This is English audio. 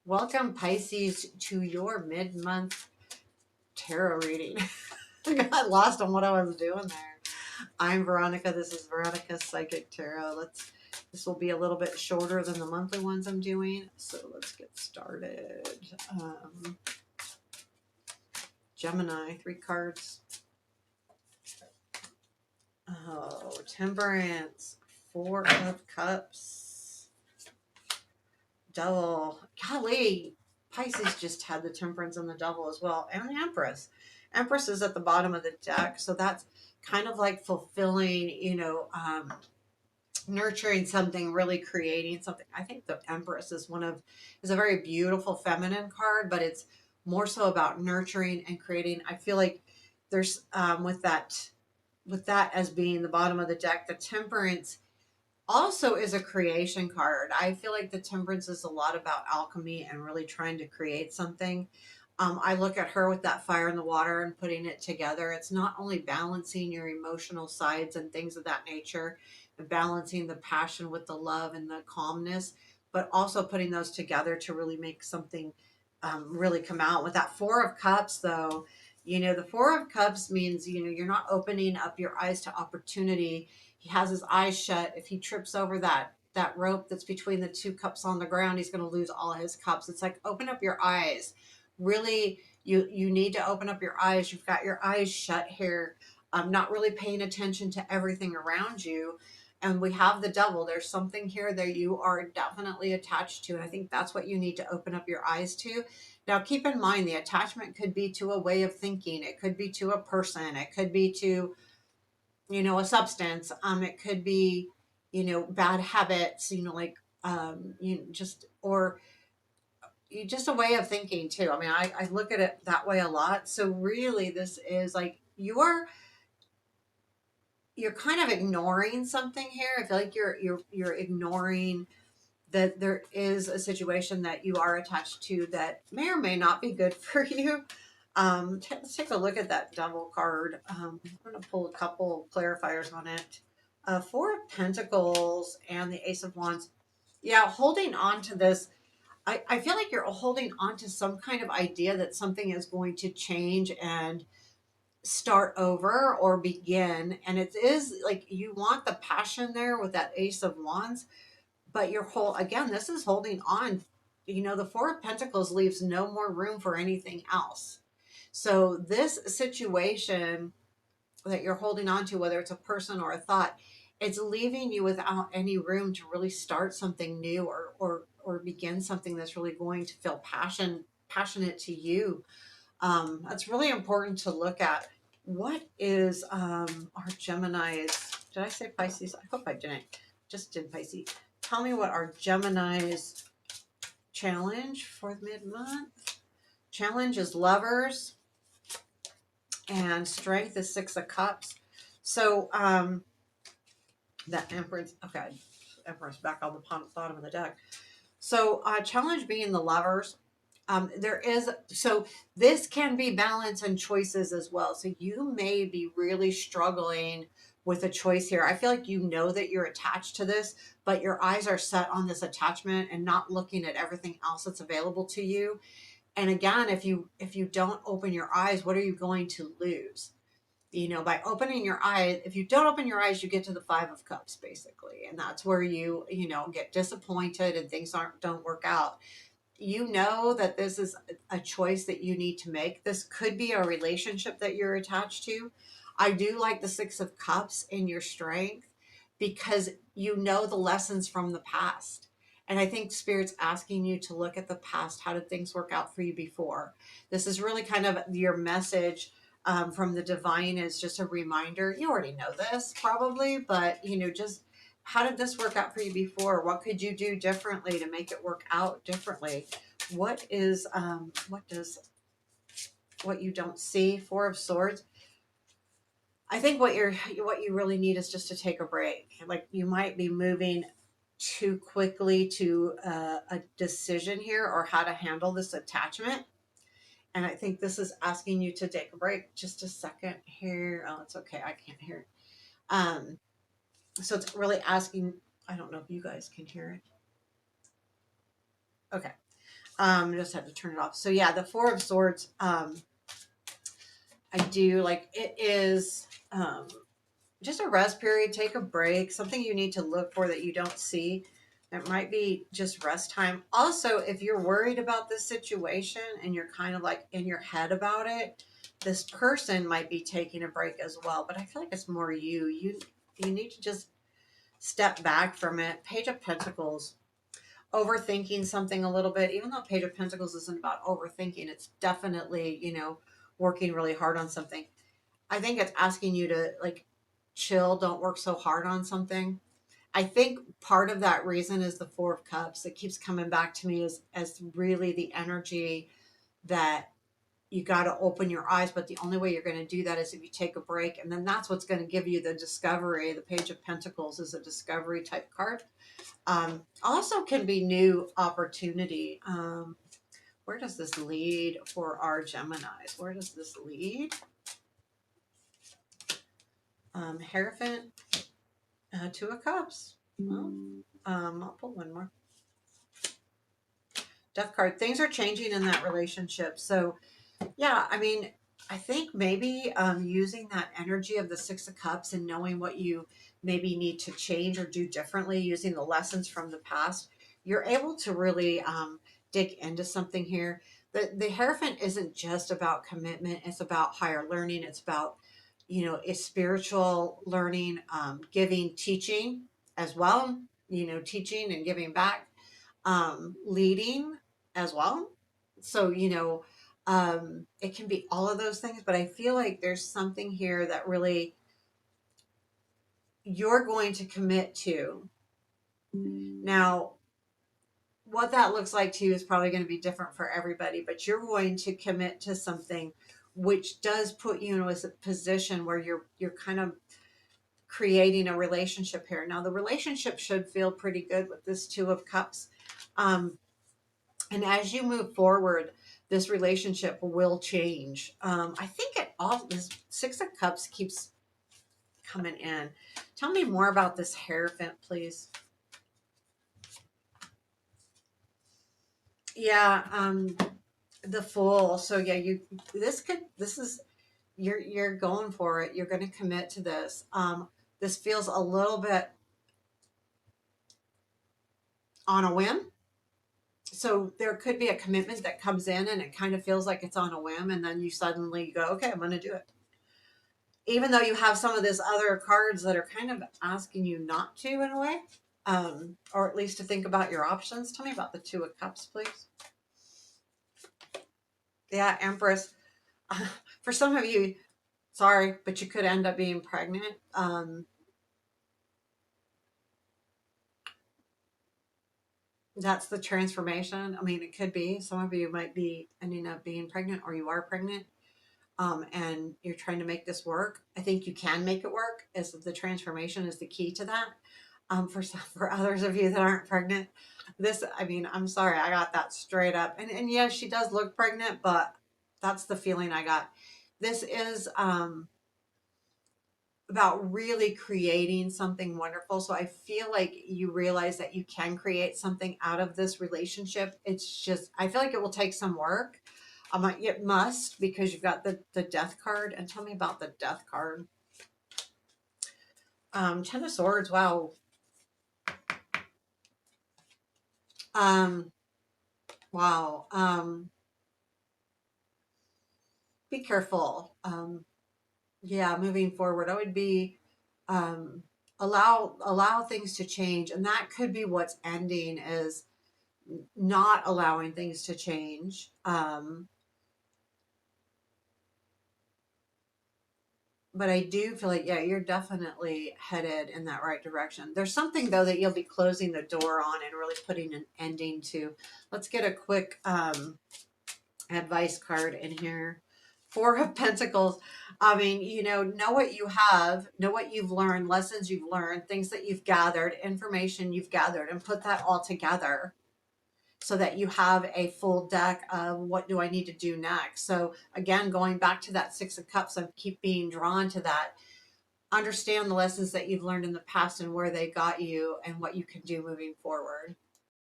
Welcome, Pisces, to your mid-month tarot reading. I got lost on what I was doing there. I'm Veronica. This is Veronica's Psychic Tarot. This will be a little bit shorter than the monthly ones I'm doing, so let's get started. Gemini, 3 cards. Oh, Temperance, 4 of Cups, Devil. Golly, Pisces just had the Temperance and the Devil as well, and the Empress. Empress is at the bottom of the deck, so that's kind of like fulfilling, nurturing something, really creating something. I think the Empress is a very beautiful feminine card, but it's more so about nurturing and creating. I feel like there's with that as being the bottom of the deck, the Temperance also is a creation card. I feel like the Temperance is a lot about alchemy and really trying to create something. I look at her with that fire in the water and putting it together. It's not only balancing your emotional sides and things of that nature, and balancing the passion with the love and the calmness, but also putting those together to really make something really come out. With that 4 of Cups, though, the 4 of Cups means, you're not opening up your eyes to opportunity. He has his eyes shut. If he trips over that rope that's between the 2 cups on the ground, he's going to lose all his cups. It's like, open up your eyes. Really, you need to open up your eyes. You've got your eyes shut here. Not really paying attention to everything around you. And we have the Devil. There's something here that you are definitely attached to. And I think that's what you need to open up your eyes to. Now, keep in mind, the attachment could be to a way of thinking. It could be to a person. It could be to, a substance. It could be, bad habits, like, or just a way of thinking too. I mean, I look at it that way a lot. So really, this is like you're kind of ignoring something here. I feel like you're ignoring that there is a situation that you are attached to that may or may not be good for you. Let's take a look at that Devil card. I'm going to pull a couple clarifiers on it. 4 of Pentacles and the Ace of Wands. Yeah, holding on to this. I feel like you're holding on to some kind of idea that something is going to change and start over or begin. And it is like you want the passion there with that Ace of Wands, but again, this is holding on. The 4 of Pentacles leaves no more room for anything else. So this situation that you're holding on to, whether it's a person or a thought, it's leaving you without any room to really start something new or begin something that's really going to feel passionate to you. That's really important to look at. What is our Gemini's? Did I say Pisces? I hope I didn't. Just did Pisces. Tell me what our Gemini's challenge for mid-month. Challenge is Lovers, and strength is 6 of Cups. So that Empress, okay, Empress back on the bottom of the deck. So challenge being the Lovers. So this can be balance and choices as well. So you may be really struggling with a choice here. I feel like you know that you're attached to this, but your eyes are set on this attachment and not looking at everything else that's available to you. And again, if you don't open your eyes, what are you going to lose? By opening your eyes, if you don't open your eyes, you get to the 5 of Cups basically. And that's where you get disappointed and things don't work out. You know that this is a choice that you need to make. This could be a relationship that you're attached to. I do like the 6 of Cups in your strength because you know the lessons from the past. And I think Spirit's asking you to look at the past. How did things work out for you before? This is really kind of your message from the divine, is just a reminder. You already know this probably, but just how did this work out for you before? What could you do differently to make it work out differently? What does what you don't see? 4 of Swords. I think what you really need is just to take a break. Like, you might be moving too quickly to a decision here, or how to handle this attachment. And I think this is asking you to take a break. Just a second here. Oh, it's okay. I can't hear it. So it's really asking, I don't know if you guys can hear it. Okay. Just had to turn it off. So yeah, the Four of Swords, I do like it is just a rest period, take a break, something you need to look for that you don't see. It might be just rest time. Also, if you're worried about this situation and you're kind of like in your head about it, this person might be taking a break as well. But I feel like it's more you. You need to just step back from it. Page of Pentacles, overthinking something a little bit, even though Page of Pentacles isn't about overthinking, it's definitely, working really hard on something. I think it's asking you to like chill, don't work so hard on something. I think part of that reason is the Four of Cups. It keeps coming back to me as really the energy that you got to open your eyes, but the only way you're going to do that is if you take a break, and then that's what's going to give you the discovery. The Page of Pentacles is a discovery type card. Also can be new opportunity. Where does this lead for our Geminis? Where does this lead? Hierophant, Two of Cups. Well, I'll pull one more. Death card. Things are changing in that relationship. So, yeah, I mean, I think maybe using that energy of the Six of Cups and knowing what you maybe need to change or do differently, using the lessons from the past, you're able to really dig into something here. The Hierophant isn't just about commitment, it's about higher learning, it's about, it's spiritual learning, giving, teaching as well, teaching and giving back, leading as well. So, it can be all of those things, but I feel like there's something here that really you're going to commit to. Now, what that looks like to you is probably going to be different for everybody, but you're going to commit to something which does put you in a position where you're kind of creating a relationship here. Now, the relationship should feel pretty good with this Two of Cups. And as you move forward, this relationship will change. I think this Six of Cups keeps coming in. Tell me more about this Hierophant, please. Yeah, the Fool. So yeah, you're going for it. You're going to commit to this. This feels a little bit on a whim. So there could be a commitment that comes in and it kind of feels like it's on a whim, and then you suddenly go, okay, I'm going to do it. Even though you have some of these other cards that are kind of asking you not to in a way, or at least to think about your options. Tell me about the Two of Cups, please. Yeah, Empress. For some of you, sorry, but you could end up being pregnant. That's the transformation. I mean, it could be. Some of you might be ending up being pregnant, or you are pregnant, and you're trying to make this work. I think you can make it work. As the transformation is the key to that. For others of you that aren't pregnant, I mean, I'm sorry, I got that straight up. And yes, she does look pregnant, but that's the feeling I got. This is about really creating something wonderful. So I feel like you realize that you can create something out of this relationship. It's just, I feel like it will take some work. It must, because you've got the Death card. And tell me about the Death card. Ten of Swords. Wow. Wow. Be careful. Yeah, moving forward, I would be um, allow things to change, and that could be what's ending is not allowing things to change. But I do feel like, yeah, you're definitely headed in that right direction. There's something though that you'll be closing the door on and really putting an ending to. Let's get a quick advice card in here. Four of Pentacles. I mean, know what you have, know what you've learned, lessons you've learned, things that you've gathered, information you've gathered, and put that all together so that you have a full deck of what do I need to do next. So again, going back to that Six of Cups, I keep being drawn to that. Understand the lessons that you've learned in the past and where they got you and what you can do moving forward.